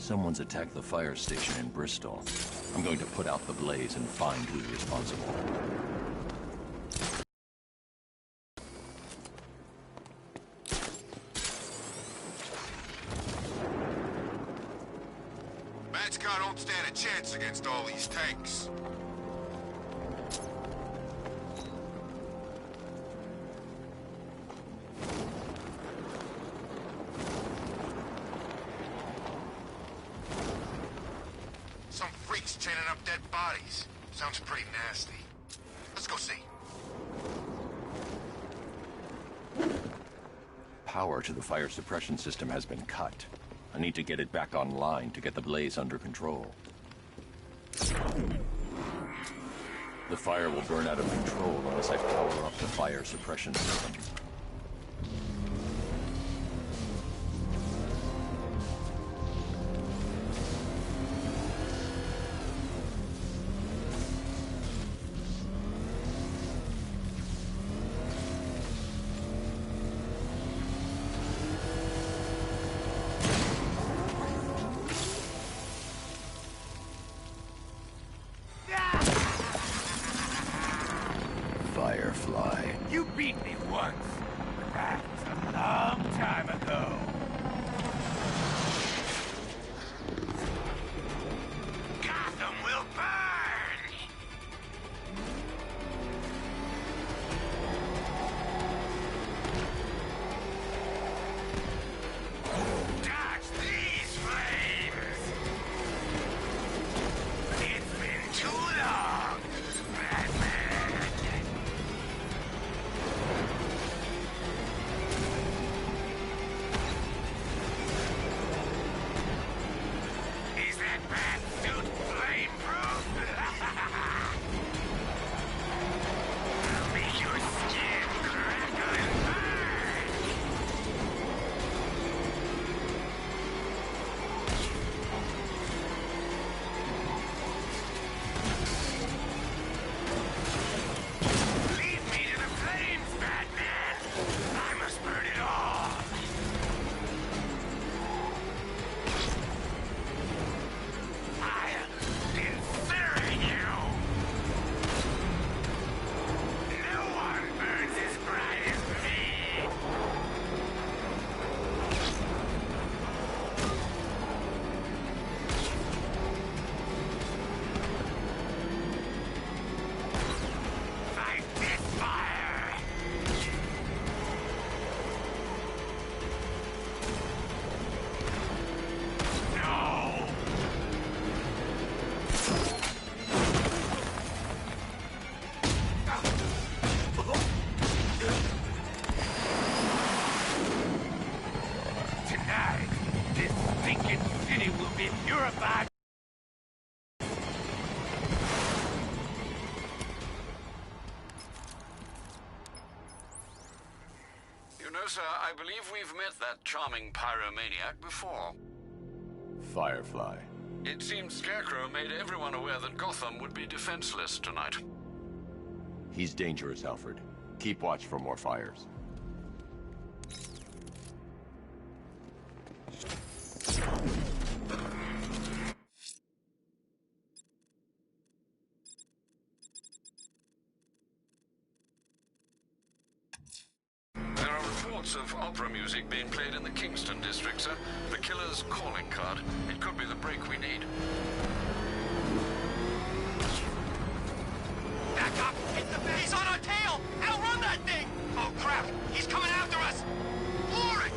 Someone's attacked the fire station in Bristol. I'm going to put out the blaze and find who's responsible. Car don't stand a chance against all these tanks. Some freaks chaining up dead bodies. Sounds pretty nasty. Let's go see. Power to the fire suppression system has been cut. I need to get it back online to get the blaze under control. The fire will burn out of control unless I power up the fire suppression system. You beat me once, but that was a long time ago. Gotham will burn! Dodge these flames! It's been too long, Batman! Sir, I believe we've met that charming pyromaniac before. Firefly. It seems Scarecrow made everyone aware that Gotham would be defenseless tonight. He's dangerous, Alfred. Keep watch for more fires. Of opera music being played in the Kingston district, sir. The killer's calling card. It could be the break we need. Back up! Hit the base! He's on our tail! Outrun that thing! Oh crap! He's coming after us! Floor it!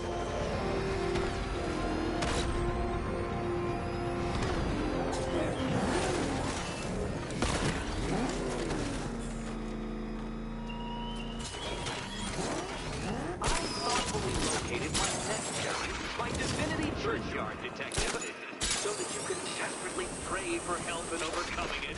Churchyard detective, so that you can desperately pray for help in overcoming it.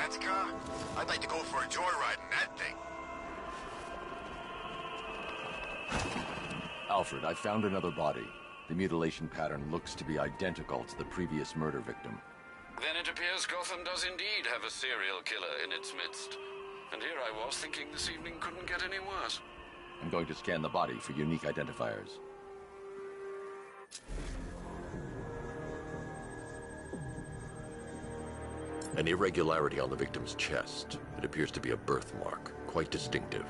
fancy car? I'd like to go for a joyride in that thing. Alfred, I found another body. The mutilation pattern looks to be identical to the previous murder victim. Then it appears Gotham does indeed have a serial killer in its midst. And here I was thinking this evening couldn't get any worse. I'm going to scan the body for unique identifiers. An irregularity on the victim's chest. It appears to be a birthmark, quite distinctive.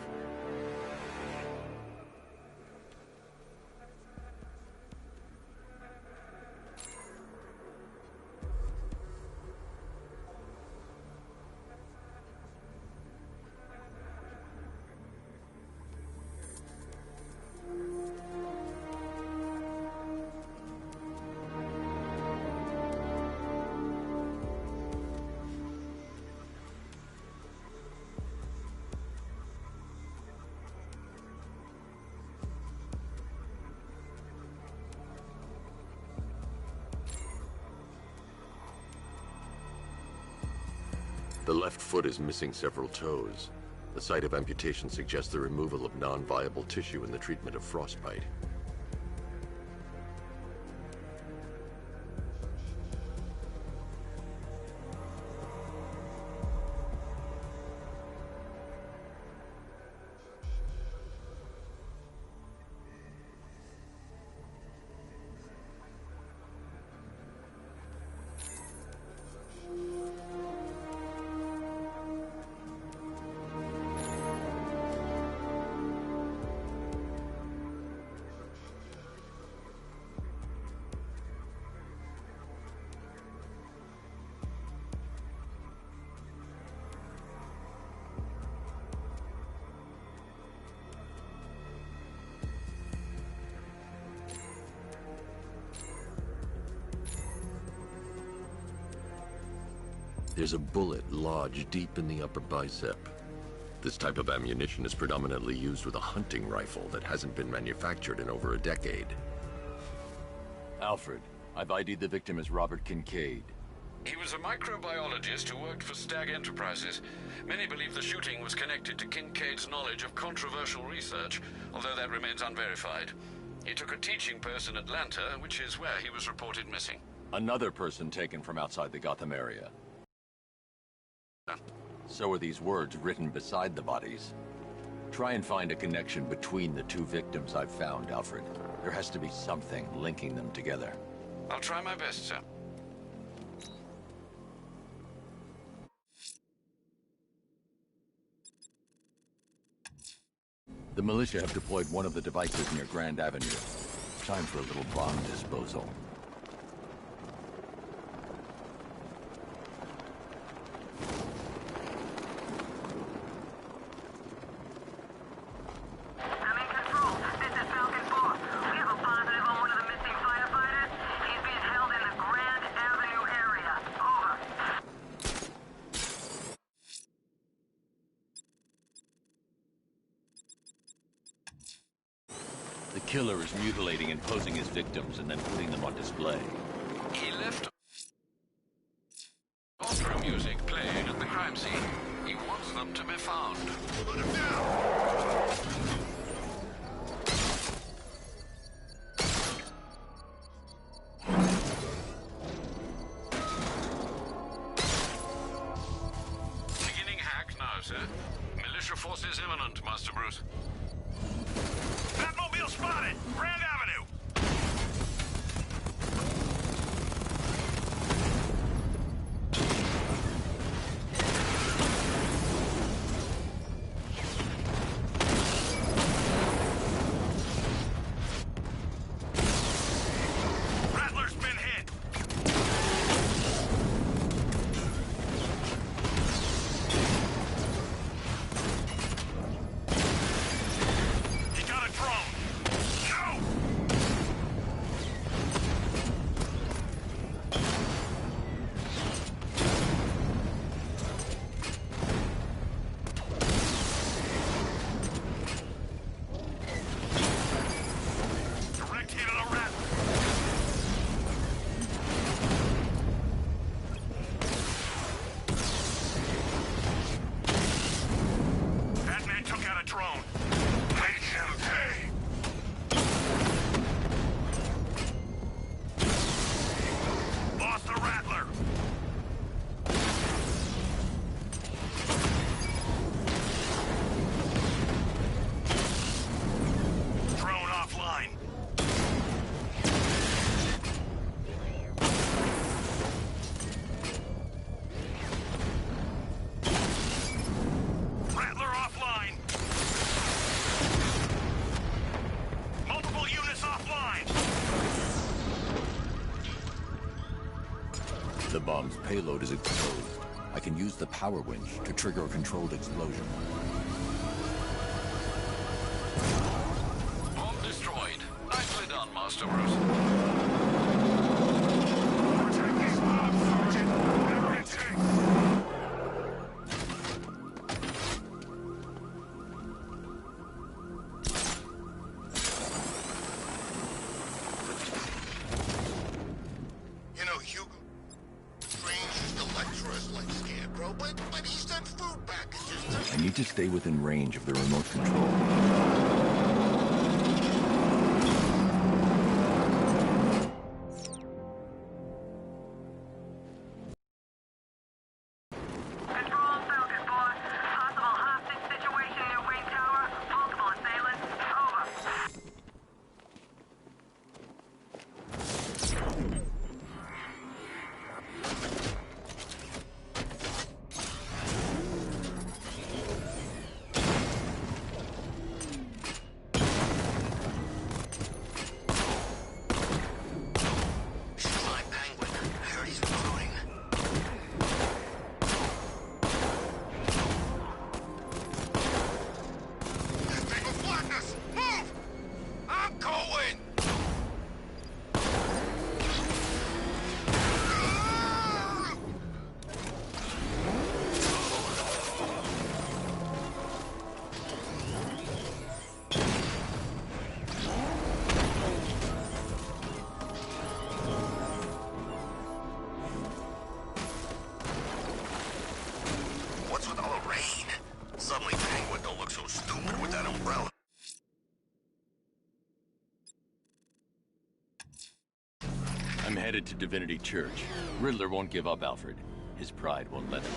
The left foot is missing several toes. The site of amputation suggests the removal of non-viable tissue in the treatment of frostbite. There's a bullet lodged deep in the upper bicep. This type of ammunition is predominantly used with a hunting rifle that hasn't been manufactured in over a decade. Alfred, I've ID'd the victim as Robert Kincaid. He was a microbiologist who worked for Stag Enterprises. Many believe the shooting was connected to Kincaid's knowledge of controversial research, although that remains unverified. He took a teaching post in Atlanta, which is where he was reported missing. Another person taken from outside the Gotham area. So are these words written beside the bodies. Try and find a connection between the two victims I've found, Alfred. There has to be something linking them together. I'll try my best, sir. The militia have deployed one of the devices near Grand Avenue. Time for a little bomb disposal. The killer is mutilating and posing as victims and then putting them on display. He left opera music played at the crime scene. He wants them to be found. Put him down! Beginning hack now, sir. Militia forces imminent, Master Bruce. Batmobile spotted! Grand Avenue! Rattler's been hit! He got a drone! No! bomb's payload is exposed, I can use the power winch to trigger a controlled explosion. Bomb destroyed. Nicely done, Master Bruce. Protect these bombs, Sergeant! Whatever it takes! You know, Hugo, Strange used to lecture us like Scarecrow, but he sent food packages to... I need to stay within range of the remote control. Control Falcon 4. Possible hostage situation near Wayne Tower. Multiple assailants. Over. Fly Penguin. I heard he's recruiting. This thing will flatten us! Move! I'm going! What's with all the rain? Suddenly Penguin don't look so stupid with that umbrella. I'm headed to Divinity Church. Riddler won't give up, Alfred. His pride won't let him.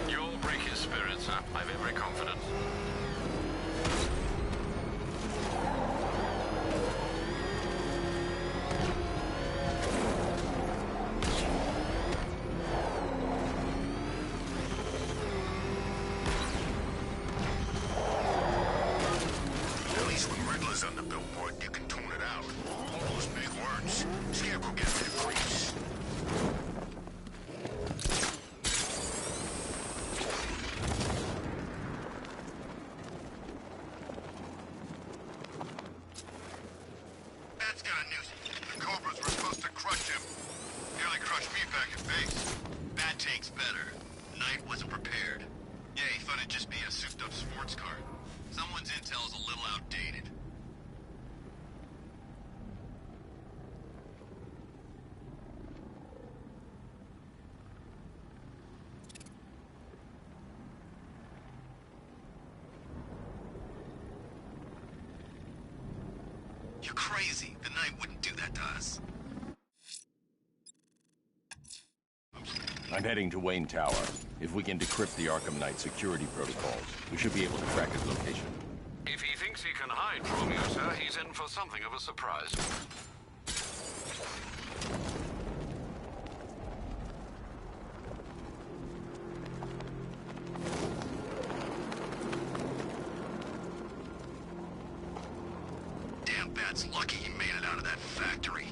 You'll break his spirits, huh? I've every confidence. At least when Riddler's on the billboard, you can tune it out. All those big words. Scarecrow gets me grease. That's got news. The Cobras were supposed to crush him. Nearly crushed me back at base. That tank's better. Knight wasn't prepared. Yeah, he thought it'd just be a souped-up sports car. Someone's intel's a little outdated. You're crazy. The Knight wouldn't do that to us. I'm heading to Wayne Tower. If we can decrypt the Arkham Knight security protocols, we should be able to track his location. If he thinks he can hide from you, sir, he's in for something of a surprise. Damn Bat's lucky he made it out of that factory.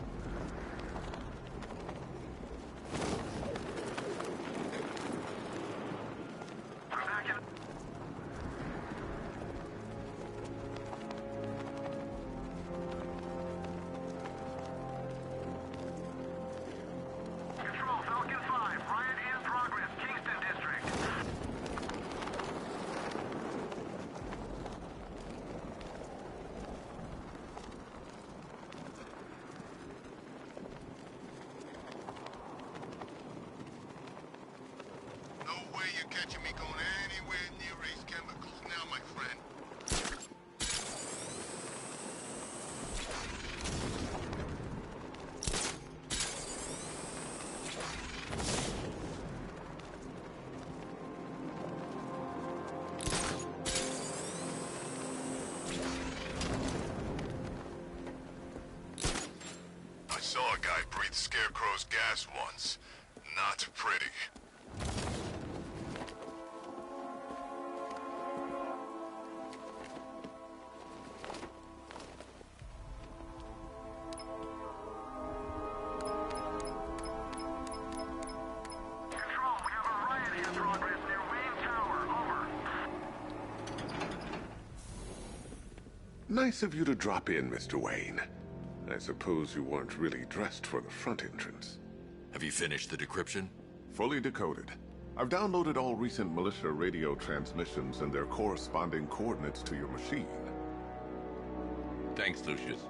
Control Falcon 5. Riot in progress. Kingston District. No way you're catching me going anywhere near Ace Chemicals now, my friend. I saw a guy breathe Scarecrow's gas once. Not pretty. Nice of you to drop in, Mr. Wayne. I suppose you weren't really dressed for the front entrance. Have you finished the decryption? Fully decoded. I've downloaded all recent militia radio transmissions and their corresponding coordinates to your machine. Thanks, Lucius.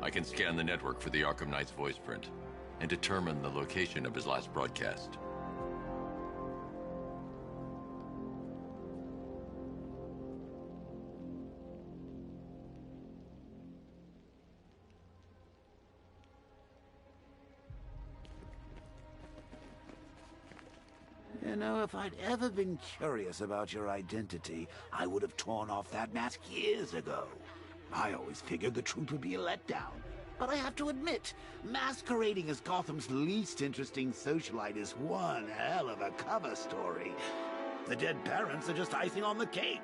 I can scan the network for the Arkham Knight's voice print and determine the location of his last broadcast. You know, if I'd ever been curious about your identity, I would have torn off that mask years ago. I always figured the truth would be a letdown. But I have to admit, masquerading as Gotham's least interesting socialite is one hell of a cover story. The dead parents are just icing on the cake.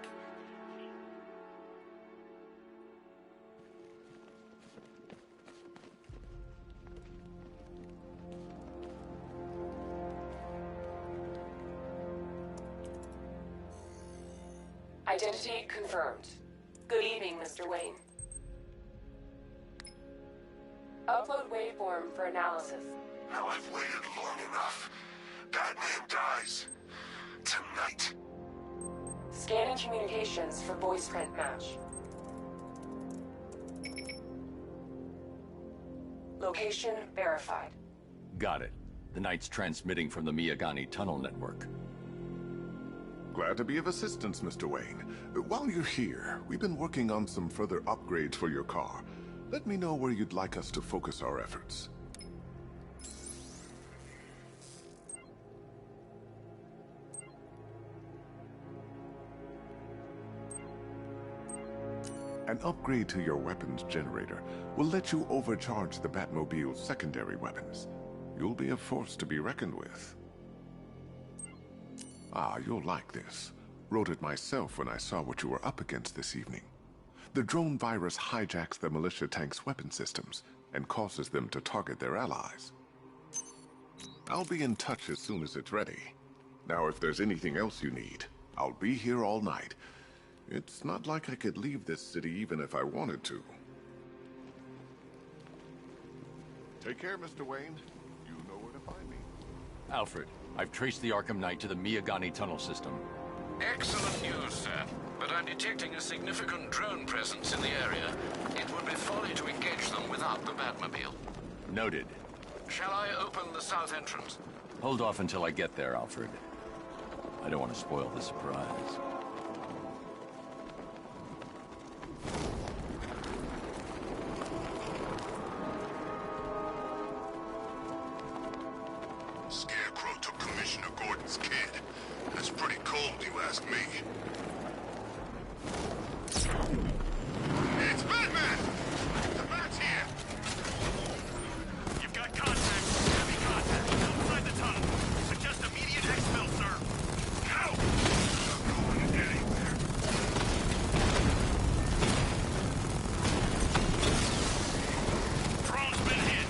Identity confirmed. Good evening, Mr. Wayne. Upload waveform for analysis. Now I've waited long enough. Batman dies. Tonight. Scanning communications for voice print match. Location verified. Got it. The Knight's transmitting from the Miyagani tunnel network. Glad to be of assistance, Mr. Wayne. While you're here, we've been working on some further upgrades for your car. Let me know where you'd like us to focus our efforts. An upgrade to your weapons generator will let you overcharge the Batmobile's secondary weapons. You'll be a force to be reckoned with. Ah, you'll like this. Wrote it myself when I saw what you were up against this evening. The drone virus hijacks the militia tank's weapon systems and causes them to target their allies. I'll be in touch as soon as it's ready. Now, if there's anything else you need, I'll be here all night. It's not like I could leave this city even if I wanted to. Take care, Mr. Wayne. You know where to find me. Alfred, I've traced the Arkham Knight to the Miyagani tunnel system. Excellent news, sir. But I'm detecting a significant drone presence in the area. It would be folly to engage them without the Batmobile. Noted. Shall I open the south entrance? Hold off until I get there, Alfred. I don't want to spoil the surprise. Scarecrow took Commissioner Gordon's kid. That's pretty cold, you ask me. It's Batman! The Bat's here! You've got contact. Heavy contact. Outside the tunnel. Suggest immediate exfil, sir. How? Not going anywhere. Drone's been hit.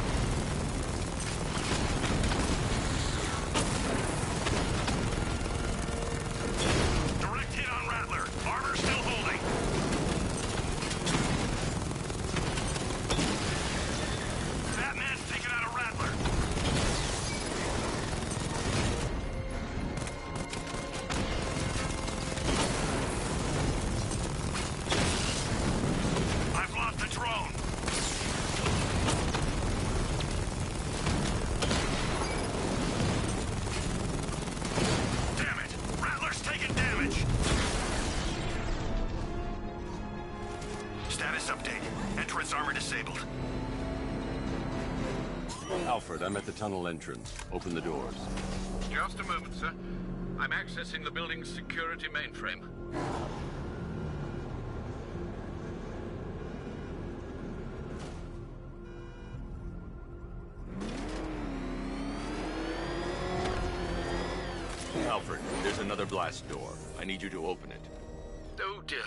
Direct hit on Rattler. Armor still holding. Batman's taken out a Rattler. I've lost the drone. Damn it! Rattler's taking damage. Status update. Entrance armor disabled. Alfred, I'm at the tunnel entrance. Open the doors. Just a moment, sir. I'm accessing the building's security mainframe. Alfred, there's another blast door. I need you to open it. Oh dear.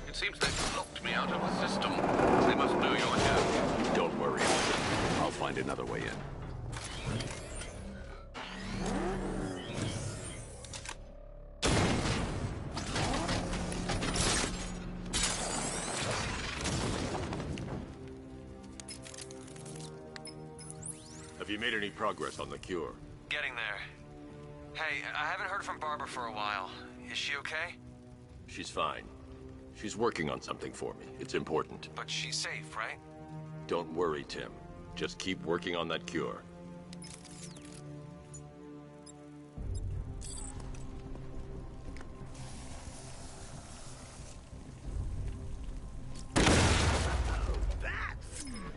It seems they've locked me out of the system. They must know you're here. Don't worry, Alfred. I'll find another way in. you made any progress on the cure? Getting there. Hey, I haven't heard from Barbara for a while. Is she okay? She's fine. She's working on something for me. It's important. But she's safe, right? Don't worry, Tim. Just keep working on that cure.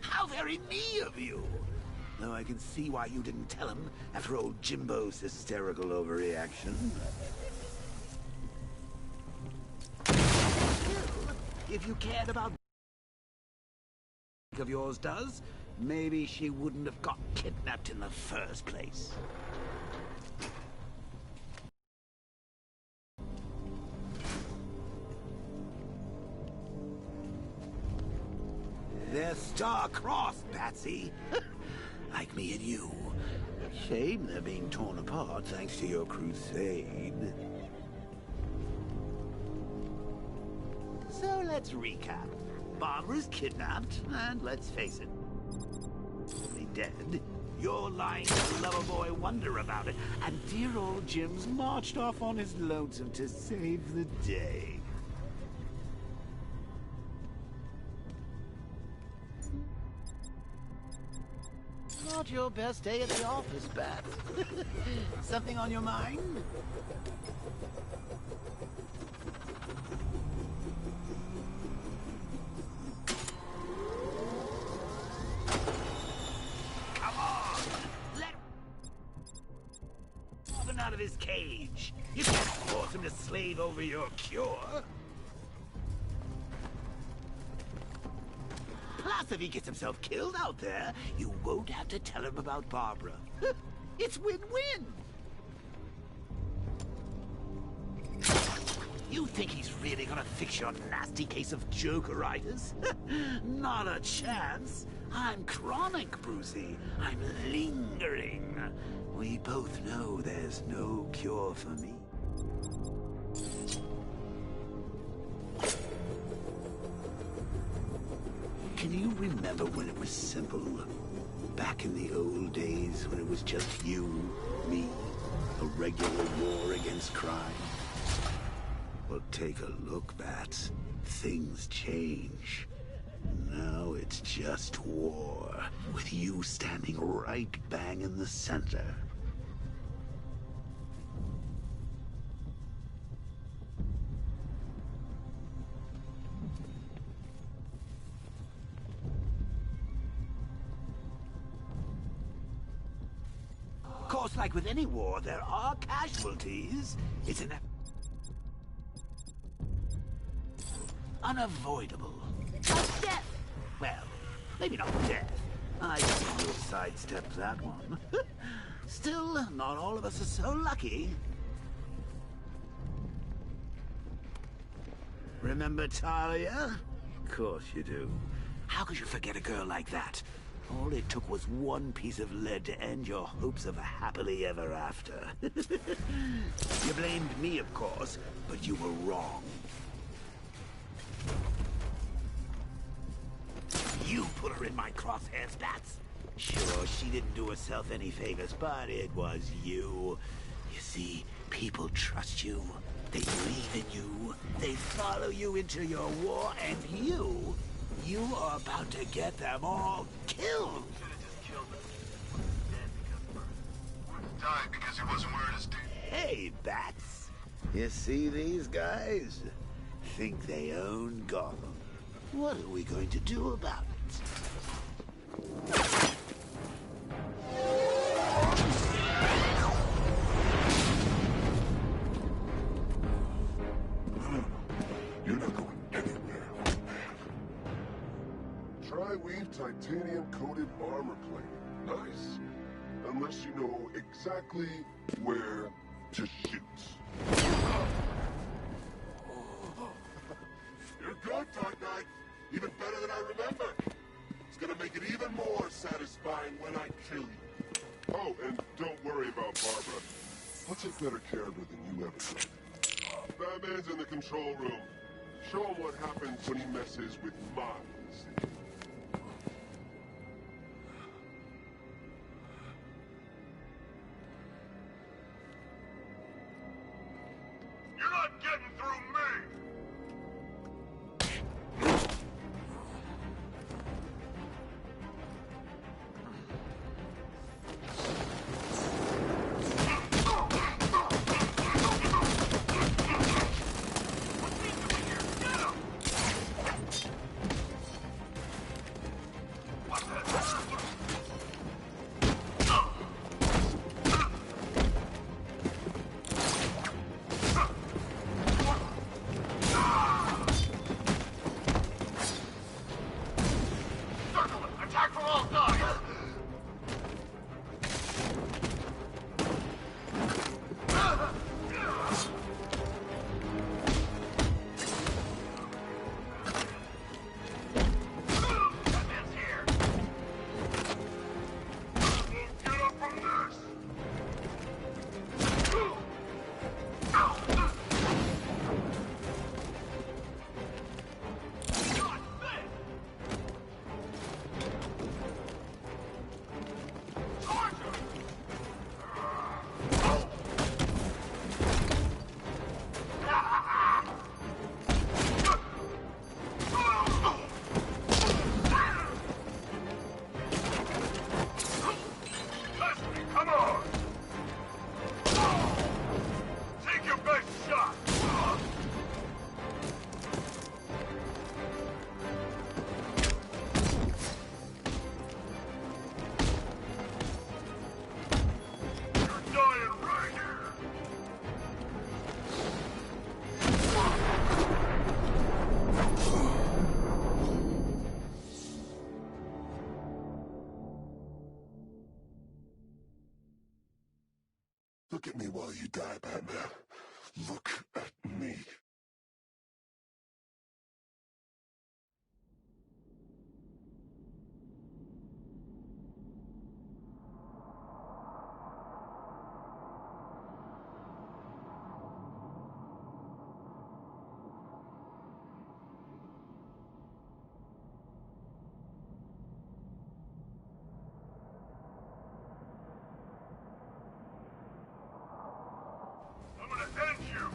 How very me of you! Though I can see why you didn't tell him after old Jimbo's hysterical overreaction. Still, if you cared about of yours does, maybe she wouldn't have got kidnapped in the first place. They're star-crossed, Patsy. Like me and you. Shame they're being torn apart thanks to your crusade. So let's recap. Barbara's kidnapped, and let's face it, only dead. You're lying to Loverboy wonder about it, and dear old Jim's marched off on his lonesome to save the day. Not your best day at the office, Bat. Something on your mind? Come on! Let him out of his cage. You can't force him to slave over your cure. Plus, if he gets himself killed out there, you won't have to tell him about Barbara. It's win-win! You think he's really gonna fix your nasty case of jokeritis? Not a chance. I'm chronic, Brucey. I'm lingering. We both know there's no cure for me. Can you remember when it was simple? Back in the old days when it was just you, me, a regular war against crime? Well, take a look, Bats. Things change. Now it's just war, with you standing right bang in the center. Of course, like with any war, there are casualties. It's an unavoidable. Like death. Well, maybe not death. I think you'll sidestep that one. Still, not all of us are so lucky. Remember Talia? Of course you do. How could you forget a girl like that? All it took was one piece of lead to end your hopes of a happily ever after. You blamed me, of course, but you were wrong. You put her in my crosshairs, Bats. Sure, she didn't do herself any favors, but it was you. You see, people trust you. They believe in you. They follow you into your war, and you are about to get them all killed. Died because he wasn't wearing his duty. Hey, Bats. You see these guys? Think they own Gotham. What are we going to do about it? You're not going anywhere. Tri-weave titanium-coated armor plate. Nice. Unless you know exactly where to shoot. You're good, Dark Knight. Even better than I remember. It's gonna make it even more satisfying when I kill you. Oh, and don't worry about Barbara. I'll take better care of her than you ever did. Batman's in the control room. Show him what happens when he messes with minds. Look at me while you die, Batman. Look at me. I'm gonna end you!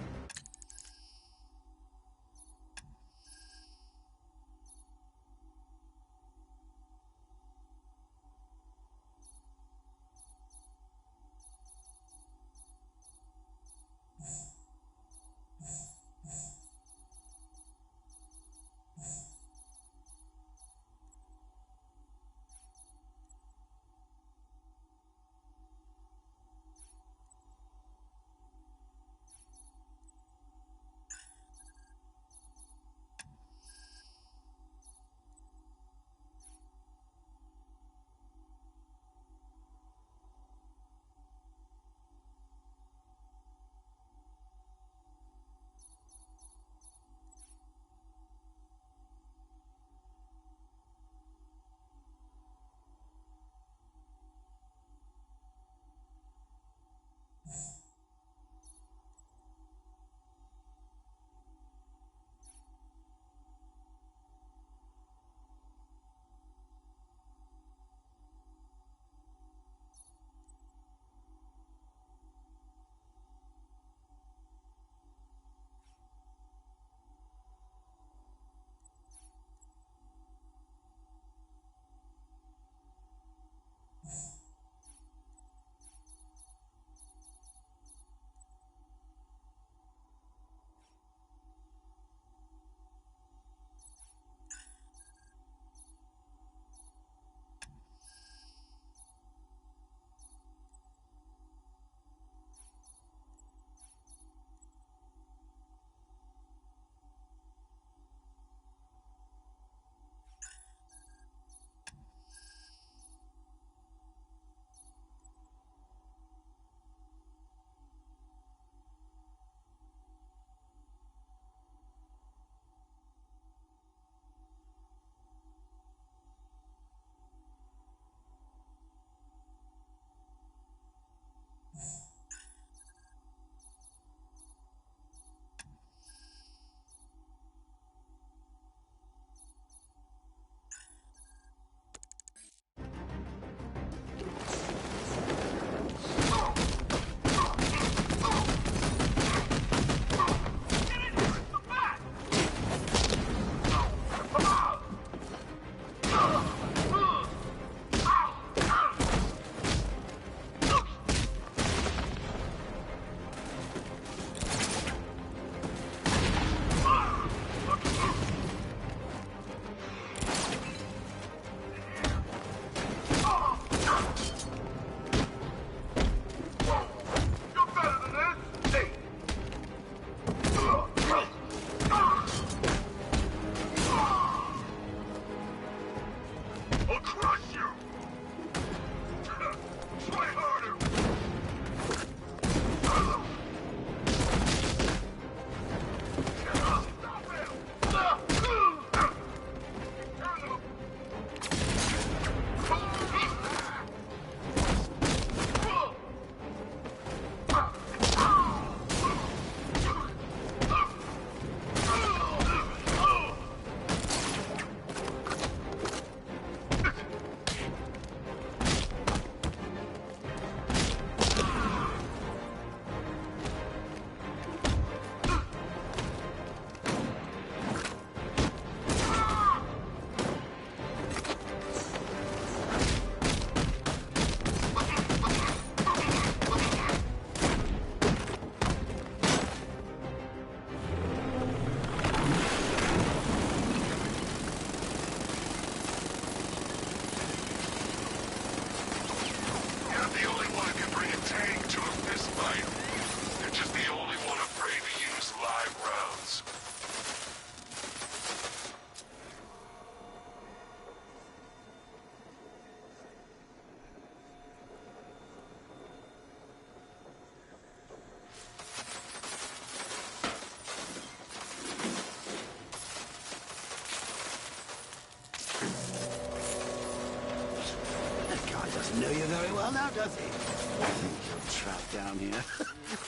Know you very well now, does he? You're trapped down here.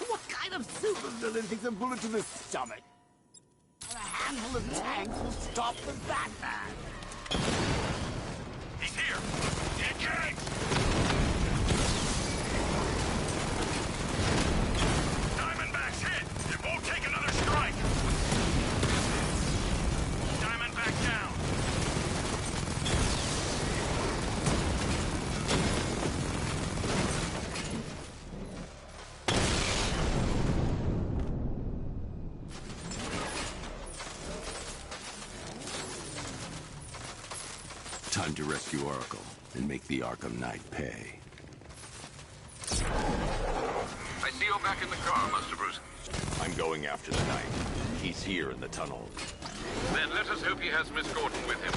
What kind of supervillain takes a bullet to the stomach? A handful of tanks will stop the Batman. He's here! Engage! Diamondback's hit! It won't take another strike! Diamondback down! Time to rescue Oracle and make the Arkham Knight pay. I see you're back in the car, Master Bruce. I'm going after the Knight. He's here in the tunnel. Then let us hope he has Miss Gordon with him.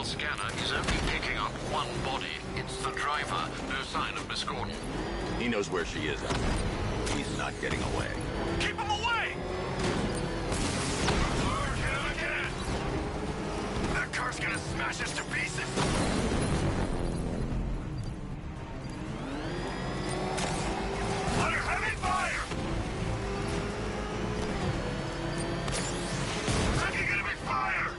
Scanner is only picking up one body. It's the driver. No sign of Miss Gordon. He knows where she is. He's not getting away. Keep him away! Again! That car's gonna smash us to pieces! Under heavy fire! Taking enemy fire!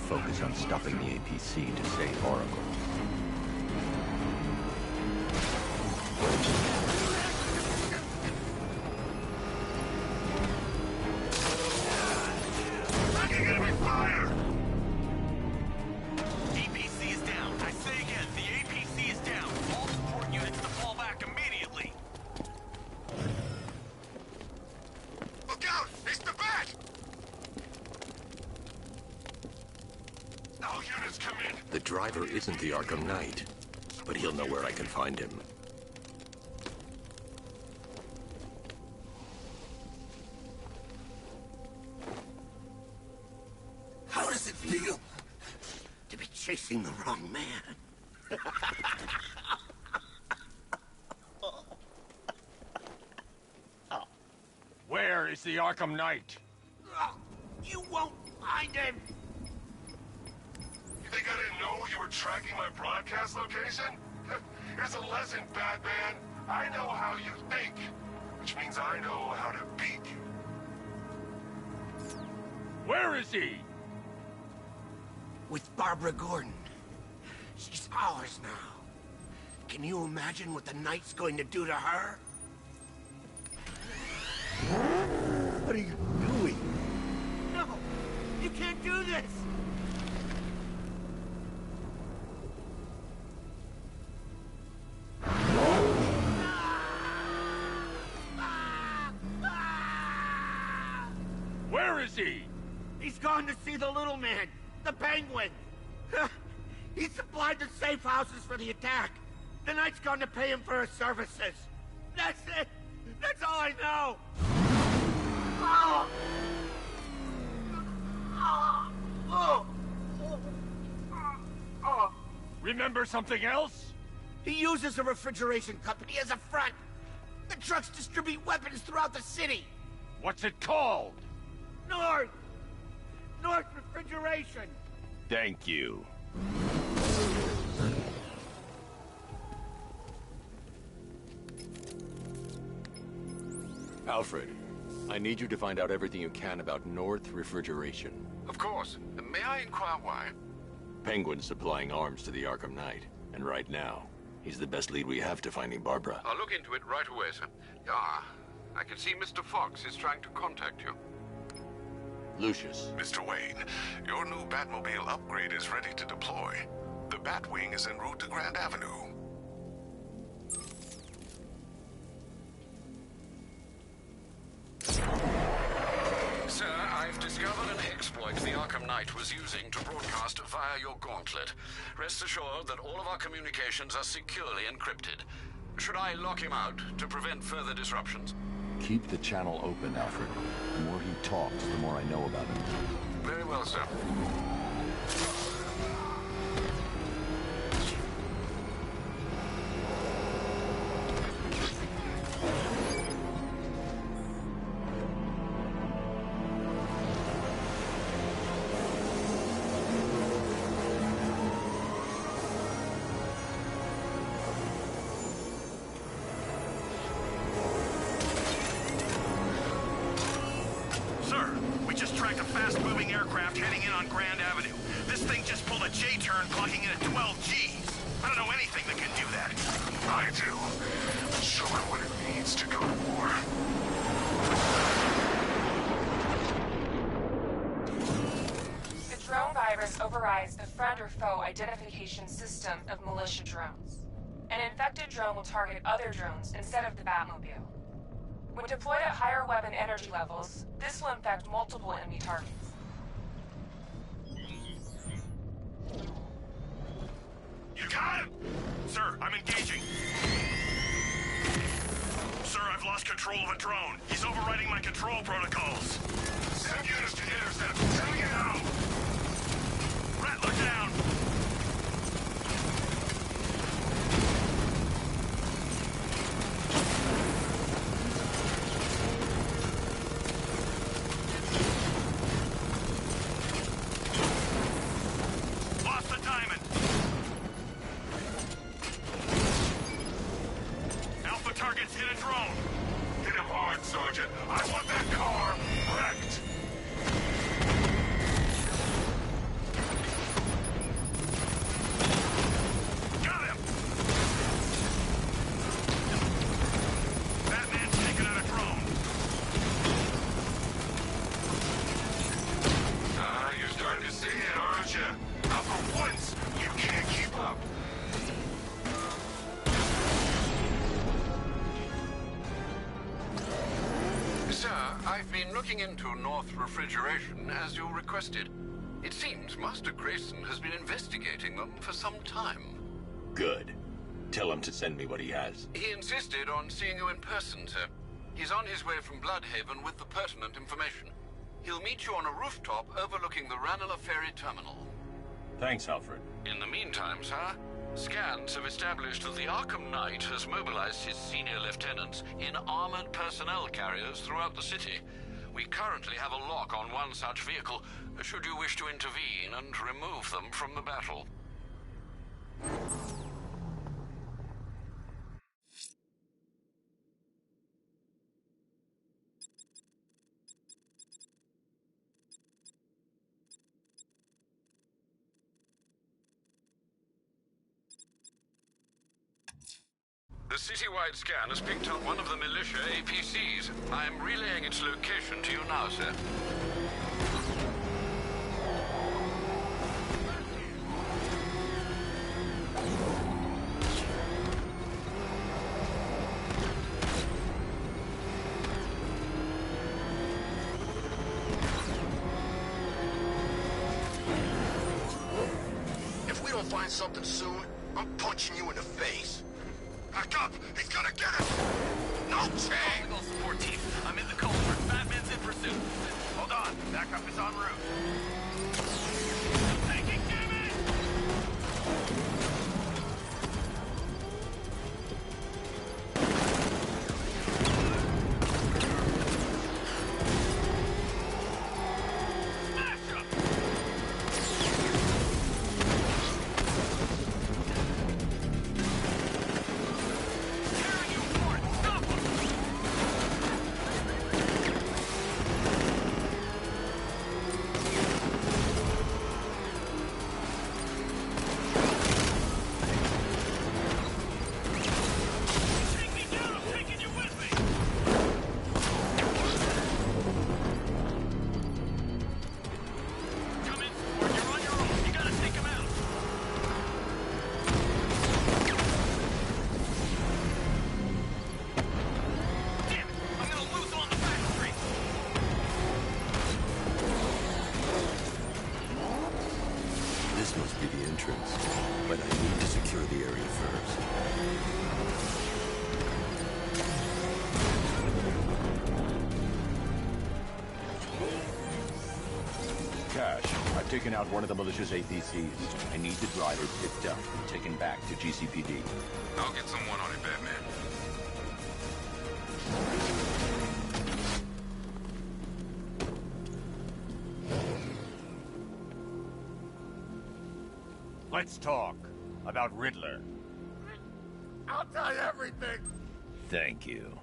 Focus on stopping the APC to save Oracle. Taking enemy fire! APC is down. I say again, the APC is down. All support units to fall back immediately. Look out! It's the Bat! All units come in. The driver isn't the Arkham Knight, but he'll know where I can find him. How does it feel to be chasing the wrong man? Where is the Arkham Knight? You won't find him! You think I didn't know you were tracking my broadcast location? Here's a lesson, Batman. I know how you think, which means I know how to beat you. Where is he? With Barbara Gordon. She's ours now. Can you imagine what the Knight's going to do to her? What are you doing? No! You can't do this! Where is he? He's gone to see the little man, the penguin. He supplied the safe houses for the attack. The Knight's gone to pay him for his services. That's it. That's all I know. Remember something else? He uses a refrigeration company as a front. The trucks distribute weapons throughout the city. What's it called? North Refrigeration. Thank you. Alfred, I need you to find out everything you can about North Refrigeration. Of course. May I inquire why? Penguin's supplying arms to the Arkham Knight, and right now, he's the best lead we have to finding Barbara. I'll look into it right away, sir. Ah, I can see Mr. Fox is trying to contact you. Lucius. Mr. Wayne, your new Batmobile upgrade is ready to deploy. The Batwing is en route to Grand Avenue. Sir, I've discovered an exploit the Arkham Knight was using to broadcast via your gauntlet. Rest assured that all of our communications are securely encrypted. Should I lock him out to prevent further disruptions? Keep the channel open, Alfred. The more he talks, the more I know about him. Very well, sir. Fast-moving aircraft heading in on Grand Avenue. This thing just pulled a J-turn, clocking in at 12 Gs. I don't know anything that can do that. I do. Show it what it means to go to war. The drone virus overrides the friend or foe identification system of militia drones. An infected drone will target other drones instead of the Batmobile. When deployed at higher weapon energy levels, this will infect multiple enemy targets. You got him! Sir, I'm engaging. Sir, I've lost control of a drone. He's overriding my control protocols. Send units to intercept. Sending it out! Rattler down! I've been looking into North Refrigeration as you requested. It seems Master Grayson has been investigating them for some time. Good. Tell him to send me what he has. He insisted on seeing you in person, sir. He's on his way from Bloodhaven with the pertinent information. He'll meet you on a rooftop overlooking the Ranelagh Ferry Terminal. Thanks, Alfred. In the meantime, sir, scans have established that the Arkham Knight has mobilized his senior lieutenants in armored personnel carriers throughout the city. We currently have a lock on one such vehicle, should you wish to intervene and remove them from the battle. The citywide scan has picked up one of the militia APCs. I'm relaying its location to you now, sir. find something soon, I'm punching you in the face. Back up! He's gonna get us! No chance! Tactical support team. I'm in the culvert. Batman's in pursuit. Hold on. Backup is en route. Taking damage! Smash him! Tearing you apart! Stop him! Take me down! I'm taking you with me! Come in, Sword. You're on your own. You gotta take him out. Damn it! I'm gonna lose him on the back street. This must be the entrance, but I need to secure the area first. Cash, I've taken out one of the militia's APCs. I need the driver picked up and taken back to GCPD. I'll get someone on it, Batman. Let's talk about Riddler. I'll tell you everything. Thank you.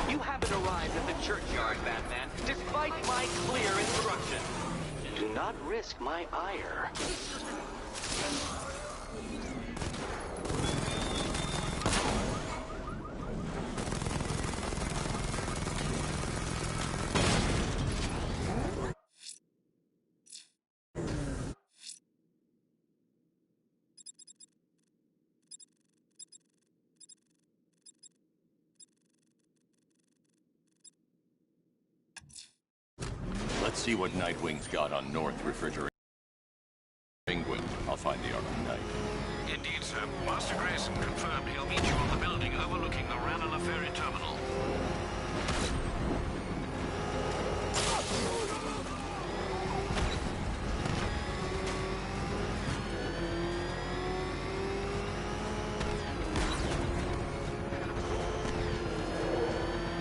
You haven't arrived at the churchyard, Batman, despite my clear instruction. Do not risk my ire. Let's see what Nightwing's got on North Refrigerator. Penguin, I'll find the Arkham Knight. Indeed, sir. Master Grayson confirmed he'll meet you on the building overlooking the Ranelagh Ferry Terminal.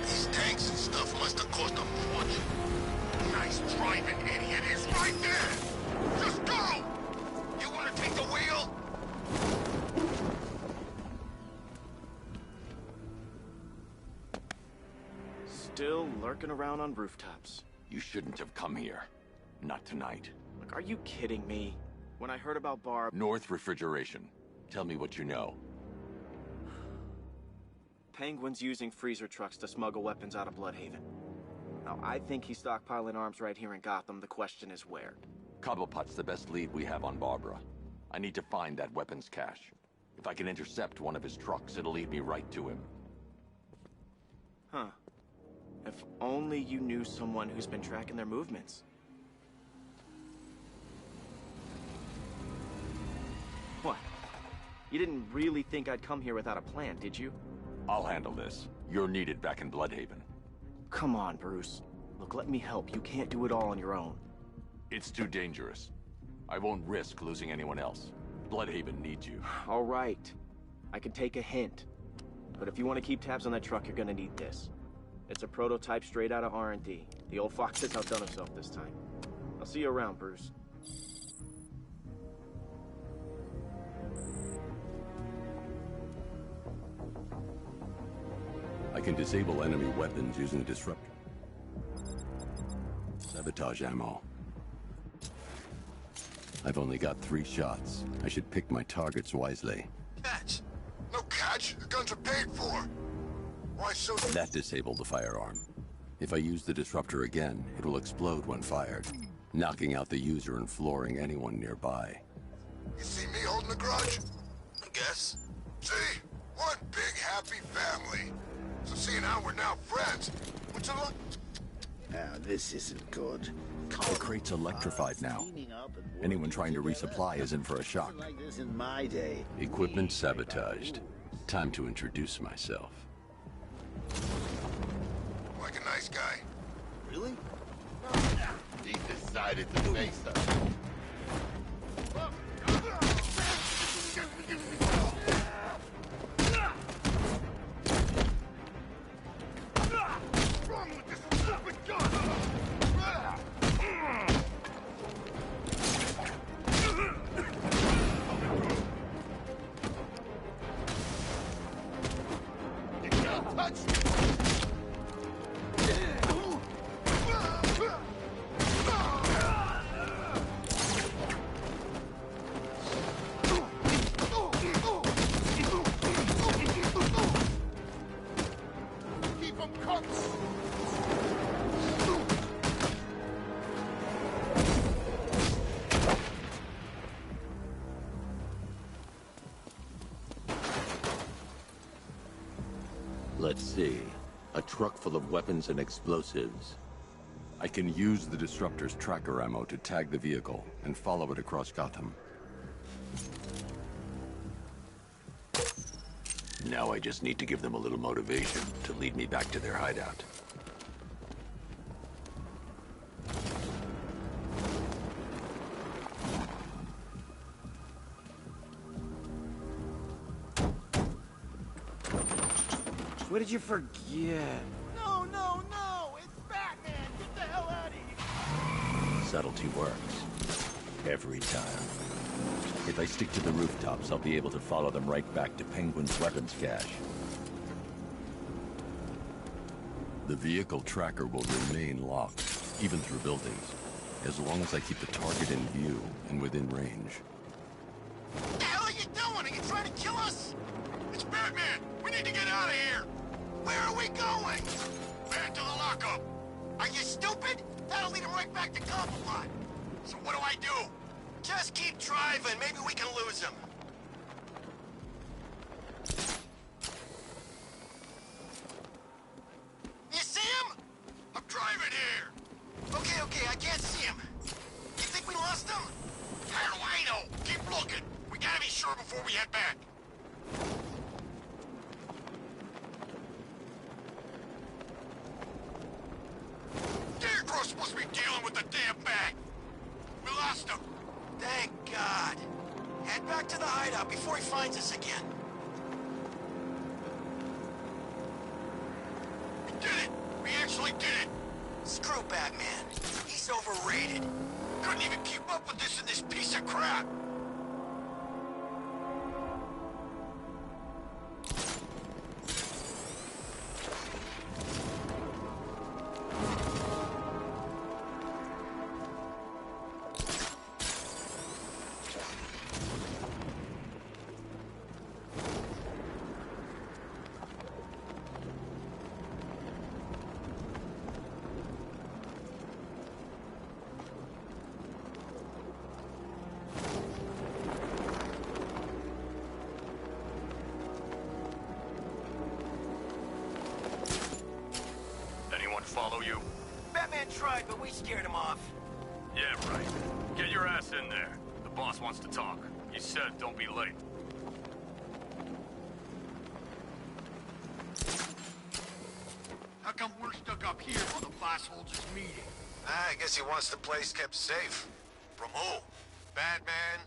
These tanks and stuff must have cost a fortune. Nice driving, idiot. It's right there. Just go. You want to take the wheel? Still lurking around on rooftops. You shouldn't have come here. Not tonight. Look, are you kidding me? When I heard about Barb... North Refrigeration. Tell me what you know. Penguin's using freezer trucks to smuggle weapons out of Bloodhaven. Now, I think he's stockpiling arms right here in Gotham. The question is where. Cobblepot's the best lead we have on Barbara. I need to find that weapons cache. If I can intercept one of his trucks, it'll lead me right to him. Huh. If only you knew someone who's been tracking their movements. What? You didn't really think I'd come here without a plan, did you? I'll handle this. You're needed back in Bloodhaven. Come on, Bruce. Look, let me help. You can't do it all on your own. It's too dangerous. I won't risk losing anyone else. Bloodhaven needs you. All right. I can take a hint. But if you want to keep tabs on that truck, you're gonna need this. It's a prototype straight out of R&D. The old fox has outdone himself this time. I'll see you around, Bruce. I can disable enemy weapons using a disruptor. Sabotage ammo. I've only got 3 shots. I should pick my targets wisely. Catch? No catch. The guns are paid for. Why so... That disabled the firearm. If I use the disruptor again, it will explode when fired, knocking out the user and flooring anyone nearby. You see me holding a grudge? I guess. See? One big happy family. So seeing how we're now friends, what's it look? Now, this isn't good. The crate's electrified now. Anyone trying to resupply is in for a shock. Like this in my day. Equipment sabotaged. Time to introduce myself. Like a nice guy. Really? He decided to say so. Let's see. A truck full of weapons and explosives. I can use the disruptor's tracker ammo to tag the vehicle and follow it across Gotham. Now I just need to give them a little motivation to lead me back to their hideout. What did you forget? No, no, no! It's Batman! Get the hell out of here! Subtlety works. Every time. If I stick to the rooftops, I'll be able to follow them right back to Penguin's weapons cache. The vehicle tracker will remain locked, even through buildings, as long as I keep the target in view and within range. What the hell are you doing? Are you trying to kill us? It's Batman! We need to get out of here! Where are we going? Back to the lockup. Are you stupid? That'll lead him right back to Gotham. So what do I do? Just keep driving. Maybe we can lose him. You see him? I'm driving here. Okay, I can't see him. You think we lost him? How do I know? Keep looking. We gotta be sure before we head back. Scarecrow's supposed to be dealing with the damn bag. We lost him. Thank God. Head back to the hideout before he finds us again. We did it! We actually did it! Screw Batman. He's overrated. Couldn't even keep up with this in this piece of crap. Follow you? Batman tried, but we scared him off. Yeah, right. Get your ass in there. The boss wants to talk. He said don't be late. How come we're stuck up here while the boss holds his meeting? I guess he wants the place kept safe. From who? Batman?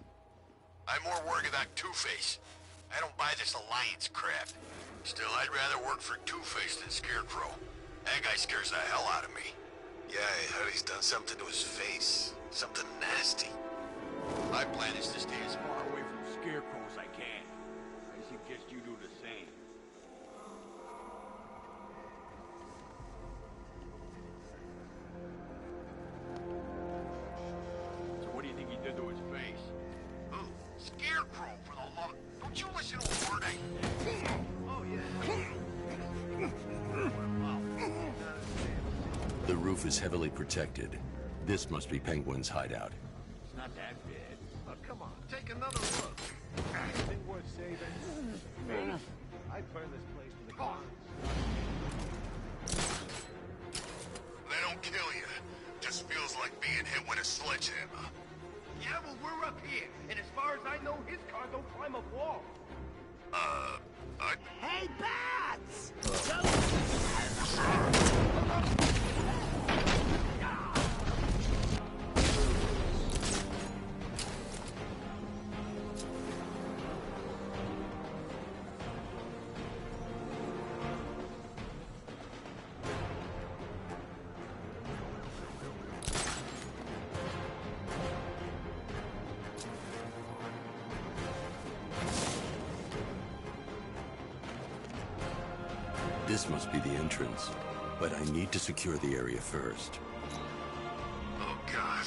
I'm more worried about Two-Face. I don't buy this alliance crap. Still, I'd rather work for Two-Face than Scarecrow. That guy scares the hell out of me. Yeah, I heard he's done something to his face. Something nasty. My plan is to stay as far away from Scarecrow as I can. I suggest you do the same. So what do you think he did to his face? Who? Scarecrow, for the love of... Don't you listen to a word I... Oh, yeah. roof is heavily protected. This must be Penguin's hideout. It's not that bad. Oh, come on, take another look. Anything worth saving? Me? I'd burn this place to the ground. They don't kill you. Just feels like being hit with a sledgehammer. Yeah, well, we're up here, and as far as I know, his car don't climb up walls. Hey, Bats! This must be the entrance, but I need to secure the area first. Oh, God.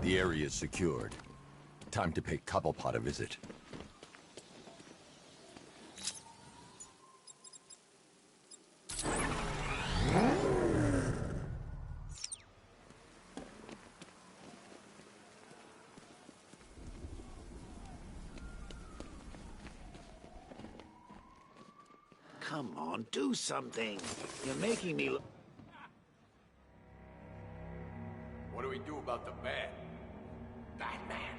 The area is secured. Time to pay Cobblepot a visit. Come on, do something. You're making me look... What do we do about the bat? Batman.